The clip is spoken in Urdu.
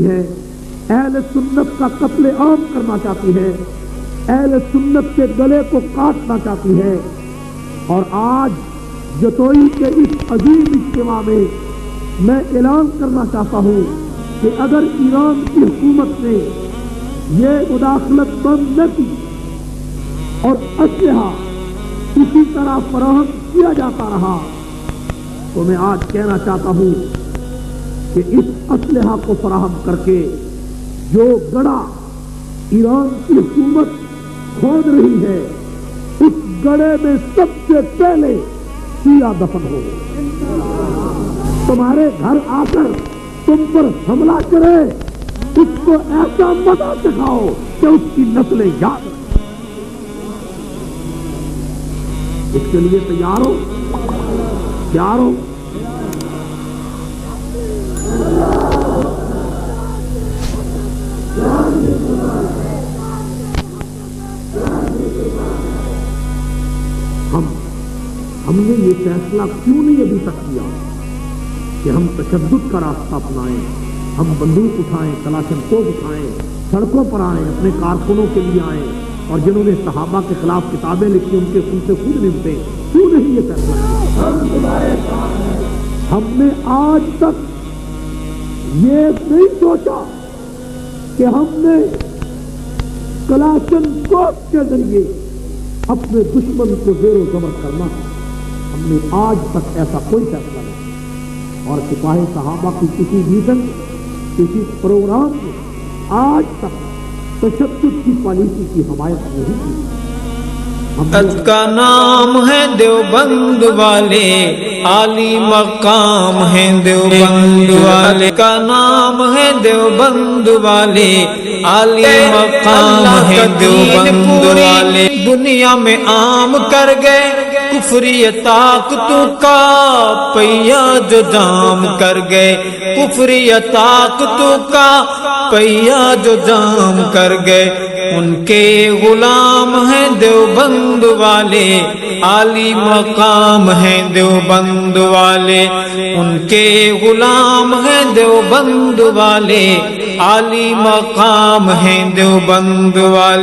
چاہتی ہے، اہل سنت کا قتل عام کرنا چاہتی ہے، اہل سنت کے گلے کو کاٹنا چاہتی ہے۔ اور آج جتوئی کے اس عظیم اجتماع میں میں اعلان کرنا چاہتا ہوں کہ اگر ایران کی حکومت نے یہ مداخلت بند نہ کی اور اسلحہ اسی طرح فراہم کیا جاتا رہا تو میں آج کہنا چاہتا ہوں کہ اس اسلحہ کو فراہم کر کے جو گڑھا ایران کی حکومت کھود رہی ہے اس گڑھے میں سب سے پہلے شیعہ دفن ہو، تمہارے گھر آ کر تم پر حملہ کرے، اس کو ایسا مزہ سکھاؤ کہ اس کی نسلیں یاد رکھیں۔ اس کے لیے تیار ہو؟ تیار ہو؟ ہم نے یہ فیصلہ کیوں نہیں ابھی تک کیا کہ ہم تشدد کا راستہ اپنائیں، ہم بندوق اٹھائیں، کلاشن کوف اٹھائیں، سڑکوں پر آئیں، اپنے کارکنوں کے لیے آئیں، اور جنہوں نے صحابہ کے خلاف کتابیں لکھی ان کے خون سے خون نمٹے، کیوں نہیں یہ فیصلہ کیا؟ ہم نے آج تک یہ نہیں سوچا کہ ہم نے کلاشن کوف کے ذریعے اپنے دشمن کو زیر و زبر کرنا، ہم نے آج تک ایسا کوئی فیصلہ نہیں، اور سپاہی صحابہ کی کسی میٹنگ کسی پروگرام میں آج تک تشدد کی پالیسی کی حمایت نہیں کی۔ ات کا نام ہے دیوبند والے، عالی مقام ہے دیوبند والے کا نام ہے دیوبند والے، عالی مقام ہے دیوبند والے۔ دنیا میں عام کر گئے کفری طاقتوں کا پہیا جو جام کر گئے، کفری طاقتوں کا پہیا جو جام کر گئے، ان کے غلام ہیں دیوبند والے، عالی مقام ہیں دیوبند والے، ان کے غلام ہیں دیوبند والے، عالی مقام ہیں دیوبند والے۔